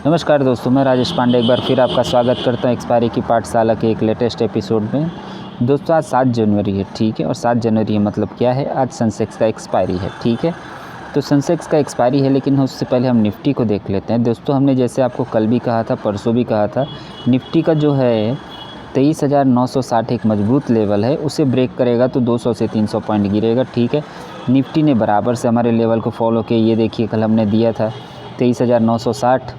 नमस्कार दोस्तों, मैं राजेश पांडे एक बार फिर आपका स्वागत करता हूं एक्सपायरी की पाठशाला के एक लेटेस्ट एपिसोड में। दोस्तों आज 7 जनवरी है, ठीक है। और 7 जनवरी है मतलब क्या है, आज सेंसेक्स का एक्सपायरी है, ठीक है। तो सेंसेक्स का एक्सपायरी है, लेकिन उससे पहले हम निफ्टी को देख लेते हैं। दोस्तों हमने जैसे आपको कल भी कहा था, परसों भी कहा था, निफ्टी का जो है 23,960 एक मजबूत लेवल है। उसे ब्रेक करेगा तो 200 से 300 पॉइंट गिरेगा, ठीक है। निफ्टी ने बराबर से हमारे लेवल को फॉलो किया। ये देखिए कल हमने दिया था 23,960,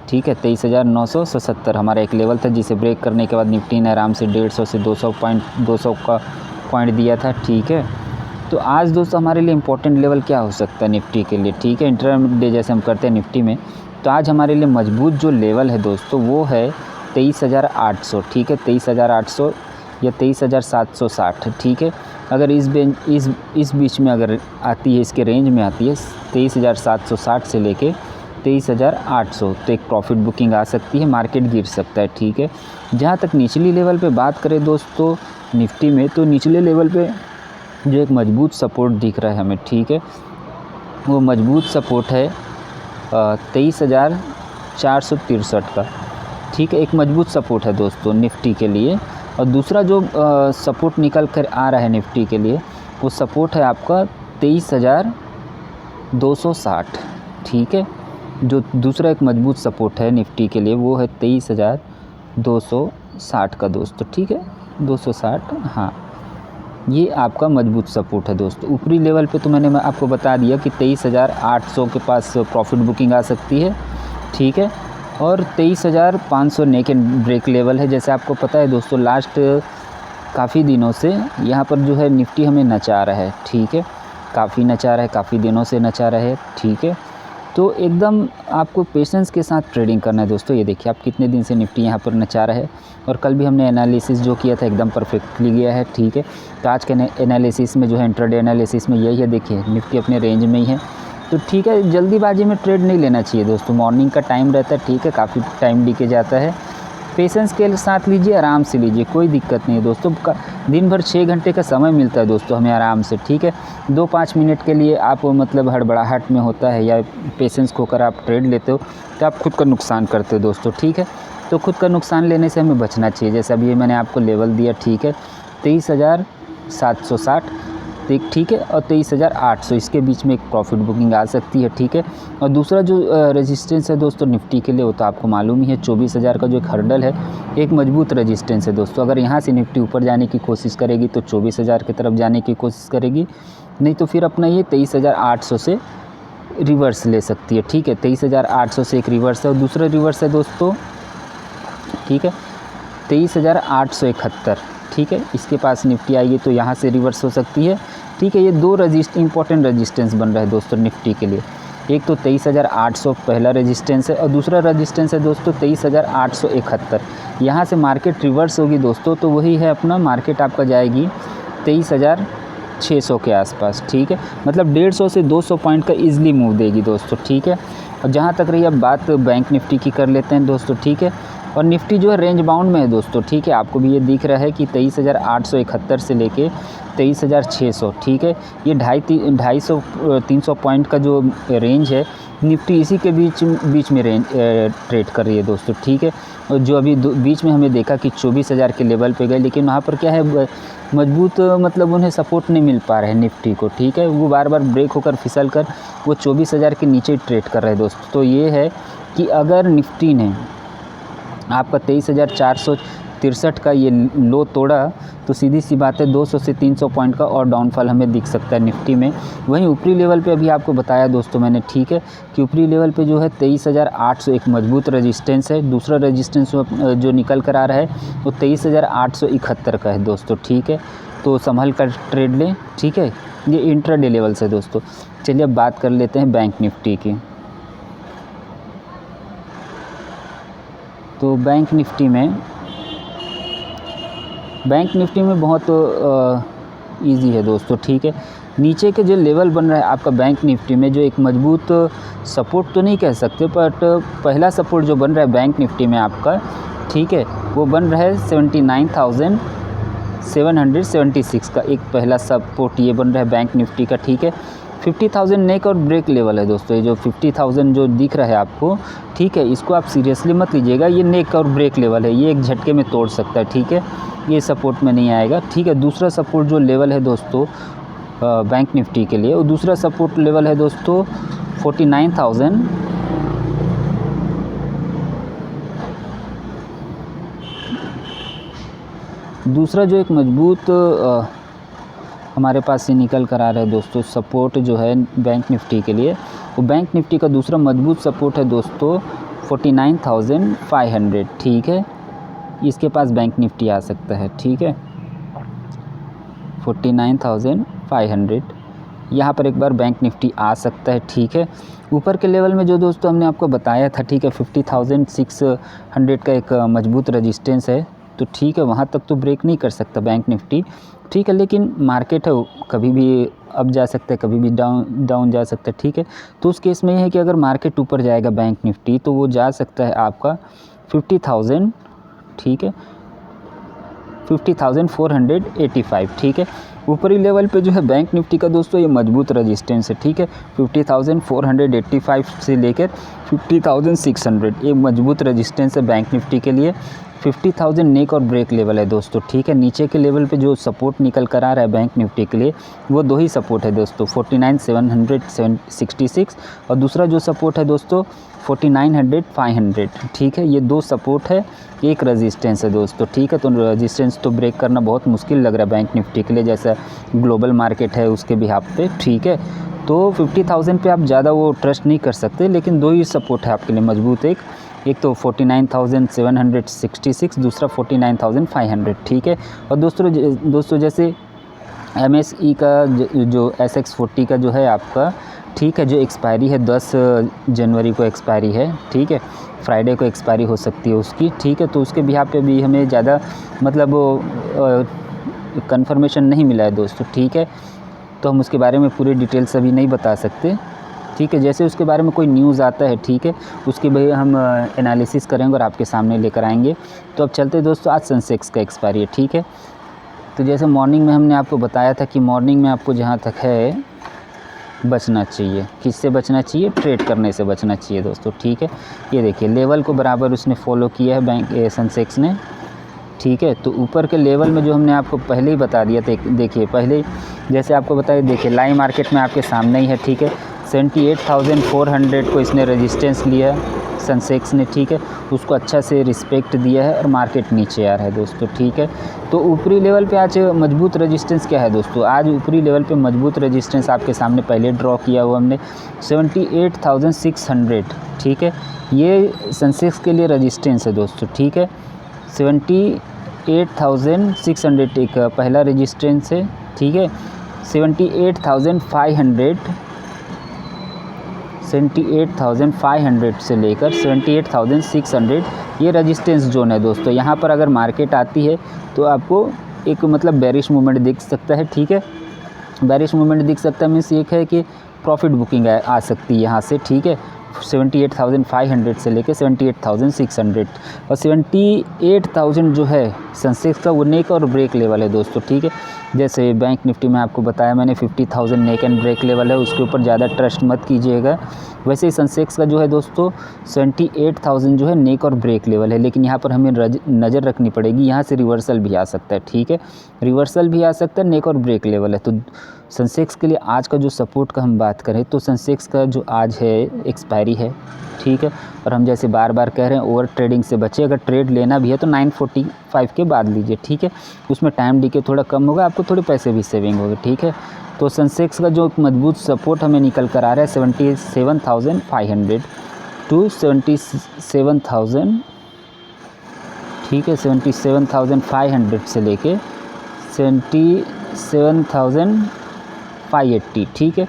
ठीक है। 23,970 हमारा एक लेवल था, जिसे ब्रेक करने के बाद निफ्टी ने आराम से 150 से 200 का पॉइंट दिया था, ठीक है। तो आज दोस्तों हमारे लिए इम्पोर्टेंट लेवल क्या हो सकता है निफ्टी के लिए, ठीक है। इंट्राडे जैसे हम करते हैं निफ्टी में, तो आज हमारे लिए मजबूत जो लेवल है दोस्तों वो है 23,800, ठीक है। 23,800 या 23,760, ठीक है। अगर इस बीच में अगर आती है, इसके रेंज में आती है 23,760 से लेके 23,800, तो एक प्रॉफिट बुकिंग आ सकती है, मार्केट गिर सकता है, ठीक है। जहाँ तक निचली लेवल पे बात करें दोस्तों निफ्टी में, तो निचले लेवल पे जो एक मजबूत सपोर्ट दिख रहा है हमें, ठीक है, वो मजबूत सपोर्ट है 23,463 का, ठीक है। एक मजबूत सपोर्ट है दोस्तों निफ्टी के लिए। और दूसरा जो सपोर्ट निकल कर आ रहा है निफ्टी के लिए, वो सपोर्ट है आपका 23,260, ठीक है। जो दूसरा एक मजबूत सपोर्ट है निफ्टी के लिए वो है 23,260 का दोस्तों, ठीक है। 260, हाँ, ये आपका मजबूत सपोर्ट है दोस्तों। ऊपरी लेवल पे तो मैं आपको बता दिया कि 23,800 के पास प्रॉफिट बुकिंग आ सकती है, ठीक है। और 23,500 नेक एंड ब्रेक लेवल है। जैसे आपको पता है दोस्तों, लास्ट काफ़ी दिनों से यहाँ पर जो है निफ्टी हमें नचा रहा है, ठीक है। काफ़ी नचा रहा है, काफ़ी दिनों से नचा रहा है, ठीक है। तो एकदम आपको पेशेंस के साथ ट्रेडिंग करना है दोस्तों। ये देखिए आप कितने दिन से निफ्टी यहाँ पर नचा रहा है, और कल भी हमने एनालिसिस जो किया था एकदम परफेक्टली गया है, ठीक है। तो आज के एनालिसिस में जो है, इंट्राडे एनालिसिस में यही है, देखिए निफ्टी अपने रेंज में ही है। तो ठीक है, जल्दीबाजी में ट्रेड नहीं लेना चाहिए दोस्तों। मॉर्निंग का टाइम रहता है, ठीक है, काफ़ी टाइम लीके जाता है। पेशेंस के साथ लीजिए, आराम से लीजिए, कोई दिक्कत नहीं है दोस्तों। दिन भर 6 घंटे का समय मिलता है दोस्तों हमें आराम से, ठीक है। 2-5 मिनट के लिए आप मतलब हड़बड़ाहट में होता है या पेशेंस खोकर आप ट्रेड लेते हो, तो आप खुद का नुकसान करते हो दोस्तों, ठीक है। तो खुद का नुकसान लेने से हमें बचना चाहिए। जैसे अभी मैंने आपको लेवल दिया, ठीक है, 23,760, ठीक है, और 23,800, इसके बीच में एक प्रॉफिट बुकिंग आ सकती है, ठीक है। और दूसरा जो रेजिस्टेंस है दोस्तों निफ्टी के लिए, वो तो आपको मालूम ही है, 24,000 का जो एक हर्डल है, एक मजबूत रेजिस्टेंस है दोस्तों। अगर यहाँ से निफ्टी ऊपर जाने की कोशिश करेगी तो 24,000 की तरफ जाने की कोशिश करेगी, नहीं तो फिर अपना ये 23,800 से रिवर्स ले सकती है, ठीक है। 23,800 से एक रिवर्स है, और दूसरा रिवर्स है दोस्तों, ठीक है, 23,871, ठीक है। इसके पास निफ्टी आएगी तो यहाँ से रिवर्स हो सकती है, ठीक है। ये दो इंपॉर्टेंट रेजिस्टेंस बन रहा है दोस्तों निफ्टी के लिए। एक तो 23,800 पहला रेजिस्टेंस है, और दूसरा रेजिस्टेंस है दोस्तों 23,871। यहाँ से मार्केट रिवर्स होगी दोस्तों, तो वही है अपना, मार्केट आपका जाएगी 23,600 के आसपास, ठीक है। मतलब 150 से 200 पॉइंट का ईजिली मूव देगी दोस्तों, ठीक है। और जहाँ तक रही अब बात बैंक निफ्टी की कर लेते हैं दोस्तों, ठीक है। और निफ्टी जो है रेंज बाउंड में है दोस्तों, ठीक है। आपको भी ये दिख रहा है कि 23,871 से लेके 23,600, ठीक है। ये 250-300 पॉइंट का जो रेंज है, निफ्टी इसी के बीच में ट्रेड कर रही है दोस्तों, ठीक है। और जो अभी बीच में हमें देखा कि 24,000 के लेवल पे गए, लेकिन वहाँ पर क्या है, मजबूत मतलब उन्हें सपोर्ट नहीं मिल पा रहा है निफ्टी को, ठीक है। वो बार बार ब्रेक होकर फिसल कर वो 24,000 के नीचे ट्रेड कर रहे हैं दोस्तों। तो ये है कि अगर निफ्टी ने आपका 23,463 का ये लो तोड़ा, तो सीधी सी बात है 200 से 300 पॉइंट का और डाउनफॉल हमें दिख सकता है निफ्टी में। वहीं ऊपरी लेवल पे अभी आपको बताया दोस्तों मैंने, ठीक है, कि ऊपरी लेवल पे जो है 23,800 एक मजबूत रेजिस्टेंस है। दूसरा रेजिस्टेंस जो निकल कर आ रहा है वो 23,871 का है दोस्तों, ठीक है। तो संभल कर ट्रेड लें, ठीक है। ये इंट्राडे लेवल से दोस्तों। चलिए अब बात कर लेते हैं बैंक निफ्टी की। तो बैंक निफ्टी में बहुत इजी है दोस्तों, ठीक है। नीचे के जो लेवल बन रहा है आपका बैंक निफ्टी में, जो एक मजबूत सपोर्ट तो नहीं कह सकते, बट पहला सपोर्ट जो बन रहा है बैंक निफ्टी में आपका, ठीक है, वो बन रहा है 79,776 का एक पहला सपोर्ट ये बन रहा है बैंक निफ्टी का, ठीक है। 50,000 नेक और ब्रेक लेवल है दोस्तों। ये जो 50,000 जो दिख रहा है आपको, ठीक है, इसको आप सीरियसली मत लीजिएगा, ये नेक और ब्रेक लेवल है, ये एक झटके में तोड़ सकता है, ठीक है, ये सपोर्ट में नहीं आएगा, ठीक है। दूसरा सपोर्ट जो लेवल है दोस्तों बैंक निफ्टी के लिए, वो दूसरा सपोर्ट लेवल है दोस्तों 49,000। दूसरा जो एक मजबूत हमारे पास से निकल कर आ रहा है दोस्तों सपोर्ट जो है बैंक निफ्टी के लिए, वो बैंक निफ्टी का दूसरा मजबूत सपोर्ट है दोस्तों 49,500, ठीक है। इसके पास बैंक निफ्टी आ सकता है, ठीक है, 49,500 यहाँ पर एक बार बैंक निफ्टी आ सकता है, ठीक है। ऊपर के लेवल में जो दोस्तों हमने आपको बताया था, ठीक है, 50,600 का एक मजबूत रेजिस्टेंस है, तो ठीक है, वहाँ तक तो ब्रेक नहीं कर सकता बैंक निफ्टी, ठीक है, लेकिन मार्केट है कभी भी अप जा सकता है, कभी भी डाउन जा सकता है, ठीक है। तो उस केस में ये है कि अगर मार्केट ऊपर जाएगा बैंक निफ्टी तो वो जा सकता है आपका 50,000, ठीक है, 50,485, ठीक है। ऊपरी लेवल पे जो है बैंक निफ्टी का दोस्तों ये मजबूत रेजिस्टेंस है, ठीक है, 50,485 से लेकर 50,600 ये मजबूत रेजिस्टेंस है बैंक निफ्टी के लिए। 50,000 नेक और ब्रेक लेवल है दोस्तों, ठीक है। नीचे के लेवल पे जो सपोर्ट निकल कर आ रहा है बैंक निफ्टी के लिए, वो दो ही सपोर्ट है दोस्तों, 49,766 और दूसरा जो सपोर्ट है दोस्तों 49,500, ठीक है। ये दो सपोर्ट है, एक रेजिस्टेंस है दोस्तों, ठीक है। तो रेजिस्टेंस तो ब्रेक करना बहुत मुश्किल लग रहा है बैंक निफ्टी के लिए, जैसा ग्लोबल मार्केट है उसके बिहाफ पे, ठीक है। तो 50,000 पे आप ज़्यादा वो ट्रस्ट नहीं कर सकते, लेकिन दो ही सपोर्ट है आपके लिए मजबूत, एक तो 49,766, दूसरा 49,500, ठीक है। और दोस्तों जैसे MSE का जो SX40 का जो है आपका, ठीक है, जो एक्सपायरी है 10 जनवरी को एक्सपायरी है, ठीक है, फ्राइडे को एक्सपायरी हो सकती है उसकी, ठीक है। तो उसके बिहाफ पे भी हमें ज़्यादा मतलब कंफर्मेशन नहीं मिला है दोस्तों, ठीक है। तो हम उसके बारे में पूरी डिटेल्स अभी नहीं बता सकते, ठीक है। जैसे उसके बारे में कोई न्यूज़ आता है, ठीक है, उसकी भी हम एनालिसिस करेंगे और आपके सामने लेकर आएंगे। तो अब चलते दोस्तों, आज सेंसेक्स का एक्सपायरी है, ठीक है। तो जैसे मॉर्निंग में हमने आपको बताया था कि मॉर्निंग में आपको जहाँ तक है बचना चाहिए, किससे बचना चाहिए, ट्रेड करने से बचना चाहिए दोस्तों, ठीक है। ये देखिए लेवल को बराबर उसने फॉलो किया है बैंक सेंसेक्स ने, ठीक है। तो ऊपर के लेवल में जो हमने आपको पहले ही बता दिया था, देखिए पहले जैसे आपको बताया, देखिए लाइव मार्केट में आपके सामने ही है, ठीक है, 78,400 को इसने रेजिस्टेंस लिया है सेंसेक्स ने, ठीक है, उसको अच्छा से रिस्पेक्ट दिया है और मार्केट नीचे आ रहा है दोस्तों, ठीक है। तो ऊपरी लेवल पे आज मजबूत रेजिस्टेंस क्या है दोस्तों, आज ऊपरी लेवल पे मजबूत रेजिस्टेंस आपके सामने पहले ड्रॉ किया हुआ हमने 78,600, ठीक है, ये सेंसेक्स के लिए रेजिस्टेंस है दोस्तों, ठीक है। 78,600 एक पहला रेजिस्टेंस है, ठीक है। 78,500 से लेकर 78,600 ये रेजिस्टेंस जोन है दोस्तों। यहाँ पर अगर मार्केट आती है तो आपको एक मतलब बेरिश मूवमेंट दिख सकता है, ठीक है, बेरिश मूवमेंट दिख सकता है, मीन्स एक है कि प्रॉफिट बुकिंग आ सकती है यहाँ से, ठीक है, 78,500 से लेकर 78,600 और 78,000 जो है सेंसेक्स का वो नेक और ब्रेक लेवल है दोस्तों, ठीक है। जैसे बैंक निफ्टी में आपको बताया मैंने 50,000 नेक एंड ब्रेक लेवल है, उसके ऊपर ज़्यादा ट्रस्ट मत कीजिएगा। वैसे ही सेंसेक्स का जो है दोस्तों 78,000 जो है नेक और ब्रेक लेवल है, लेकिन यहाँ पर हमें नज़र रखनी पड़ेगी, यहाँ से रिवर्सल भी आ सकता है, ठीक है, रिवर्सल भी आ सकता है, नेक और ब्रेक लेवल है। तो सेंसेक्स के लिए आज का जो सपोर्ट का हम बात करें तो सेंसेक्स का जो आज है एक्सपायरी है, ठीक है, और हम जैसे बार बार कह रहे हैं ओवर ट्रेडिंग से बचिए, अगर ट्रेड लेना भी है तो 9:45 के बाद लीजिए, ठीक है, उसमें टाइम डीके थोड़ा कम होगा, आपको थोड़े पैसे भी सेविंग होंगे, ठीक है। तो सेंसेक्स का जो मजबूत सपोर्ट हमें निकल कर आ रहा है 77,500 टू 77,000, ठीक है, 77,500 से लेके 77,580, ठीक है,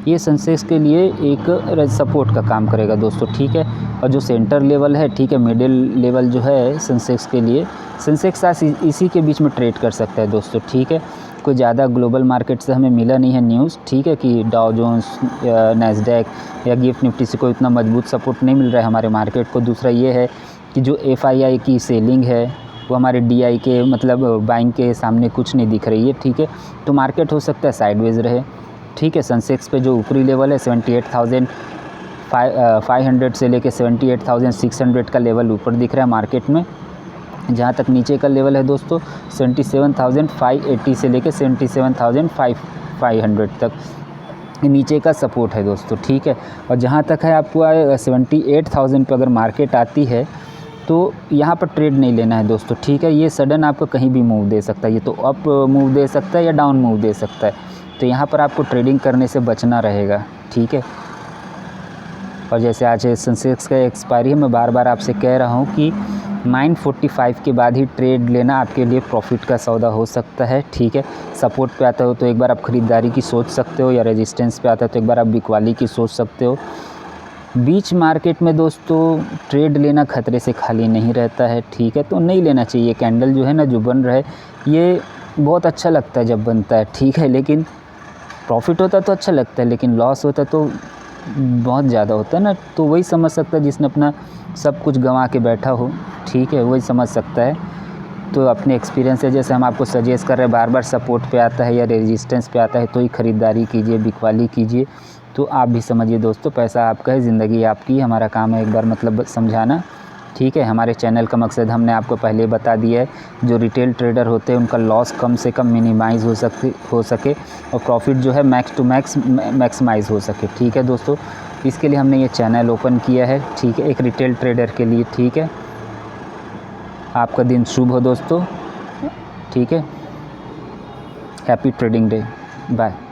ये सेंसेक्स के लिए एक सपोर्ट का काम करेगा दोस्तों, ठीक है। और जो सेंटर लेवल है, ठीक है, मिडिल लेवल जो है सेंसेक्स के लिए, सेंसेक्स आज इसी के बीच में ट्रेड कर सकता है दोस्तों, ठीक है। कोई ज़्यादा ग्लोबल मार्केट से हमें मिला नहीं है न्यूज़, ठीक है, कि डाउ जोन्स या नैस्डैक या गिफ्ट निफ्टी से कोई उतना मजबूत सपोर्ट नहीं मिल रहा है हमारे मार्केट को। दूसरा ये है कि जो FII की सेलिंग है वो हमारे DI के मतलब बाइंग के सामने कुछ नहीं दिख रही है, ठीक है। तो मार्केट हो सकता है साइडवेज रहे, ठीक है। सेंसेक्स पे जो ऊपरी लेवल है 78,500 से लेके 78,600 का लेवल ऊपर दिख रहा है मार्केट में। जहाँ तक नीचे का लेवल है दोस्तों 77,580 से लेके 77,500 तक नीचे का सपोर्ट है दोस्तों, ठीक है। और जहाँ तक है आपको 78,000 पे अगर मार्केट आती है तो यहाँ पर ट्रेड नहीं लेना है दोस्तों, ठीक है। ये सडन आपको कहीं भी मूव दे सकता है, ये तो अप मूव दे सकता है या डाउन मूव दे सकता है, तो यहाँ पर आपको ट्रेडिंग करने से बचना रहेगा, ठीक है। और जैसे आज सेंसेक्स का एक्सपायरी है, मैं बार बार आपसे कह रहा हूँ कि 945 के बाद ही ट्रेड लेना आपके लिए प्रॉफिट का सौदा हो सकता है, ठीक है। सपोर्ट पे आता हो तो एक बार आप ख़रीदारी की सोच सकते हो, या रेजिस्टेंस पे आता है तो एक बार आप बिकवाली की सोच सकते हो। बीच मार्केट में दोस्तों ट्रेड लेना खतरे से खाली नहीं रहता है, ठीक है, तो नहीं लेना चाहिए। कैंडल जो है ना जो बन रहा है ये बहुत अच्छा लगता है जब बनता है, ठीक है, लेकिन प्रॉफिट होता तो अच्छा लगता है, लेकिन लॉस होता तो बहुत ज़्यादा होता है ना। तो वही समझ सकता है जिसने अपना सब कुछ गंवा के बैठा हो, ठीक है, वही समझ सकता है। तो अपने एक्सपीरियंस से जैसे हम आपको सजेस्ट कर रहे हैं, बार बार सपोर्ट पे आता है या रेजिस्टेंस पे आता है तो ही ख़रीदारी कीजिए, बिकवाली कीजिए। तो आप भी समझिए दोस्तों, पैसा आपका है, ज़िंदगी आपकी, हमारा काम है एक बार मतलब समझाना, ठीक है। हमारे चैनल का मकसद हमने आपको पहले बता दिया है, जो रिटेल ट्रेडर होते हैं उनका लॉस कम से कम मिनिमाइज़ हो सके और प्रॉफिट जो है मैक्स टू मैक्स मैक्सिमाइज़ हो सके, ठीक है दोस्तों। इसके लिए हमने ये चैनल ओपन किया है, ठीक है, एक रिटेल ट्रेडर के लिए, ठीक है। आपका दिन शुभ हो दोस्तों, ठीक है। Happy trading day, bye.